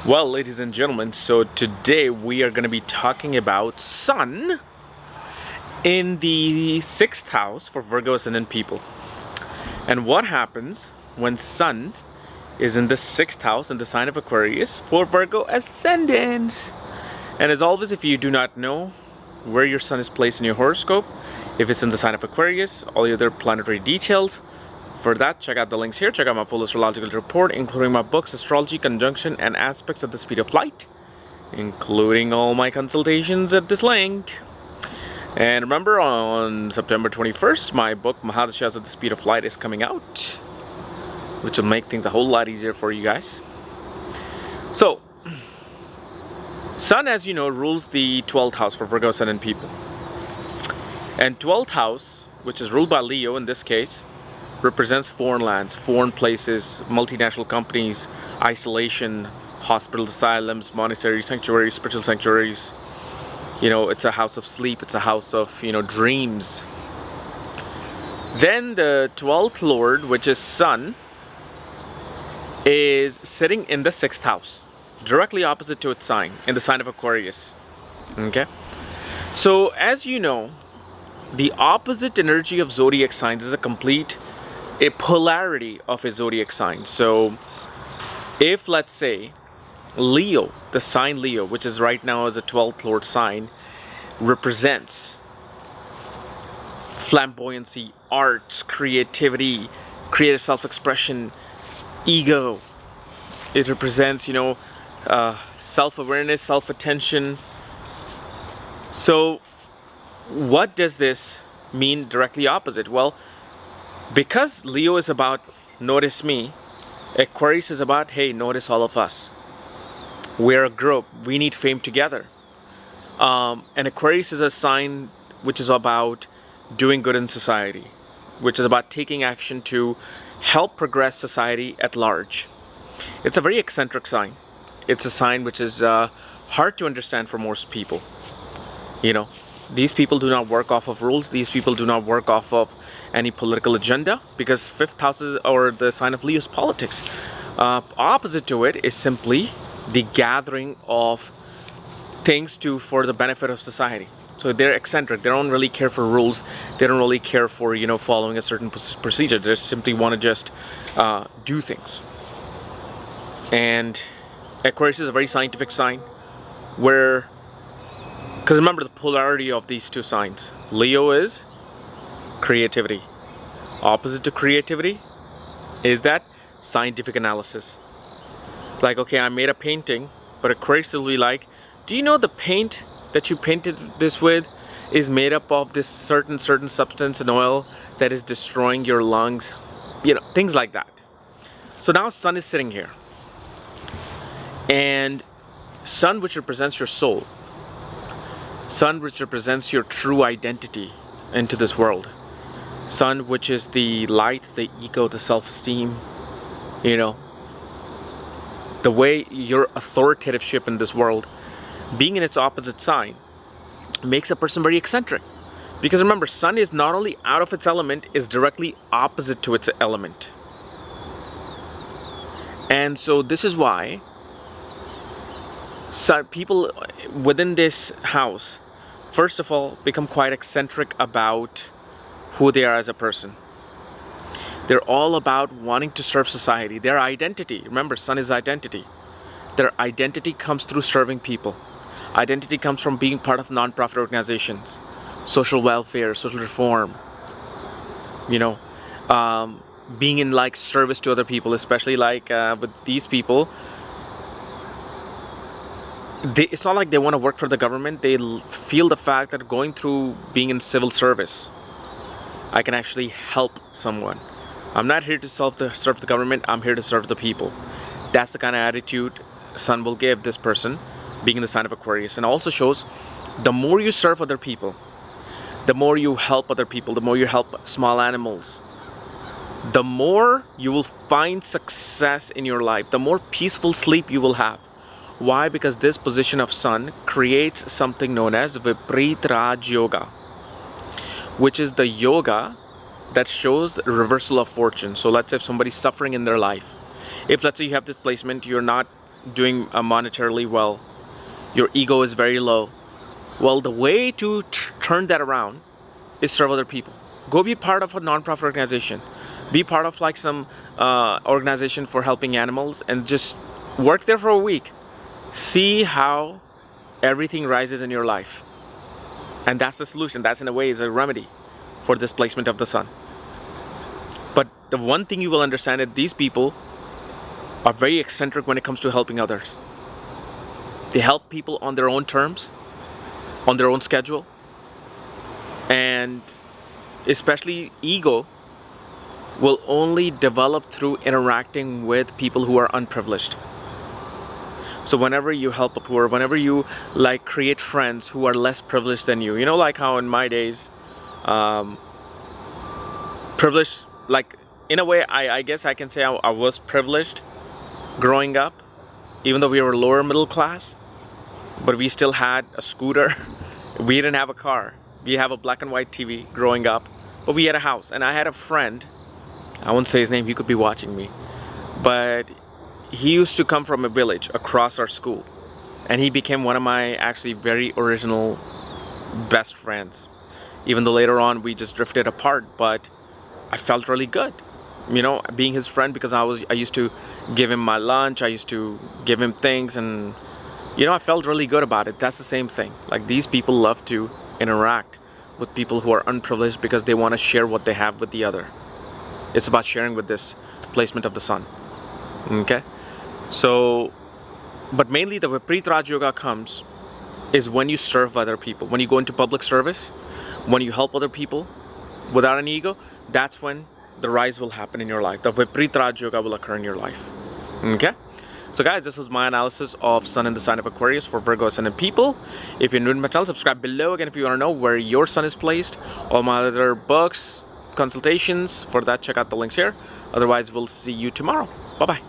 Well, ladies and gentlemen, so today we are going to be talking about Sun in the sixth house for Virgo ascendant people. And what happens when Sun is in the sixth house in the sign of Aquarius for Virgo ascendants. And as always, if you do not know where your Sun is placed in your horoscope, if it's in the sign of Aquarius, all the other planetary details, for that, check out the links here. Check out my full astrological report, including my books, Astrology, Conjunction, and Aspects at the Speed of Light, including all my consultations at this link. And remember, on September 21st, my book, Mahadashas at the Speed of Light, is coming out, which will make things a whole lot easier for you guys. So, Sun, as you know, rules the 12th house for Virgo ascendant people. And 12th house, which is ruled by Leo in this case, represents foreign lands, foreign places, multinational companies, isolation, hospitals, asylums, monasteries, sanctuaries, spiritual sanctuaries. You know, it's a house of sleep, it's a house of, dreams. Then the 12th lord, which is Sun, is sitting in the 6th house, directly opposite to its sign, in the sign of Aquarius. Okay? So, as you know, the opposite energy of zodiac signs is a polarity of a zodiac sign. So if, let's say, Leo, the sign Leo, which is right now as a 12th lord sign, represents flamboyancy, arts, creativity, creative self-expression, ego. It represents, self-awareness, self-attention. So what does this mean directly opposite? Well, because Leo is about notice me, Aquarius is about, hey, notice all of us. We're a group. We need fame together. And Aquarius is a sign which is about doing good in society, which is about taking action to help progress society at large. It's a very eccentric sign. It's a sign which is hard to understand for most people. These people do not work off of rules. These people do not work off of any political agenda, because 5th house is, or the sign of Leo, is politics. Opposite to it is simply the gathering of things for the benefit of society. So they're eccentric. They don't really care for rules. They don't really care for following a certain procedure. They simply want to just do things. And Aquarius is a very scientific sign, where, because remember the polarity of these two signs. Leo is creativity. Opposite to creativity is that scientific analysis. Like, okay, I made a painting, but Aquarius will be like, do you know the paint that you painted this with is made up of this certain substance and oil that is destroying your lungs? Things like that. So now Sun is sitting here. And Sun, which represents your soul, Sun, which represents your true identity into this world, Sun, which is the light, the ego, the self-esteem, the way your authoritativeship in this world, being in its opposite sign, makes a person very eccentric. Because remember, Sun is not only out of its element, is directly opposite to its element. And so this is why people within this house, first of all, become quite eccentric about who they are as a person. They're all about wanting to serve society. Their identity, remember, Sun is identity. Their identity comes through serving people. Identity comes from being part of non-profit organizations, social welfare, social reform, being in service to other people, especially with these people. It's not like they want to work for the government. They feel the fact that going through being in civil service, I can actually help someone. I'm not here to serve the government. I'm here to serve the people. That's the kind of attitude Sun will give this person, being in the sign of Aquarius. And also shows the more you serve other people, the more you help other people, the more you help small animals, the more you will find success in your life, the more peaceful sleep you will have. Why? Because this position of Sun creates something known as Viparit Raj Yoga, which is the yoga that shows reversal of fortune. So let's say if somebody's suffering in their life, if let's say you have this placement, you're not doing monetarily well, your ego is very low. Well, the way to turn that around is serve other people. Go be part of a non-profit organization. Be part of like some organization for helping animals, and just work there for a week. See how everything rises in your life. And that's the solution. That's in a way is a remedy for displacement of the sun. But the one thing you will understand is these people are very eccentric when it comes to helping others. They help people on their own terms, on their own schedule, and especially ego will only develop through interacting with people who are unprivileged. So whenever you help a poor, whenever you like create friends who are less privileged than you, you know, like how in my days, privileged, like in a way, I guess I can say I was privileged growing up, even though we were lower middle class, but we still had a scooter. We didn't have a car. We have a black and white TV growing up, but we had a house. And I had a friend, I won't say his name, he could be watching me, but he used to come from a village across our school, and he became one of my actually very original best friends, even though later on we just drifted apart. But I felt really good, you know, being his friend, because I used to give him my lunch, I used to give him things, and you know, I felt really good about it. That's the same thing. Like, these people love to interact with people who are unprivileged because they want to share what they have with the other. It's about sharing with this placement of the sun. Okay? So, but mainly the Viparit Raj Yoga comes is when you serve other people. When you go into public service, when you help other people without an ego, that's when the rise will happen in your life. The Viparit Raj Yoga will occur in your life. Okay? So guys, this was my analysis of Sun in the sign of Aquarius for Virgo ascendant people. If you're new to my channel, subscribe below. Again, if you want to know where your sun is placed, all my other books, consultations, for that, check out the links here. Otherwise, we'll see you tomorrow. Bye-bye.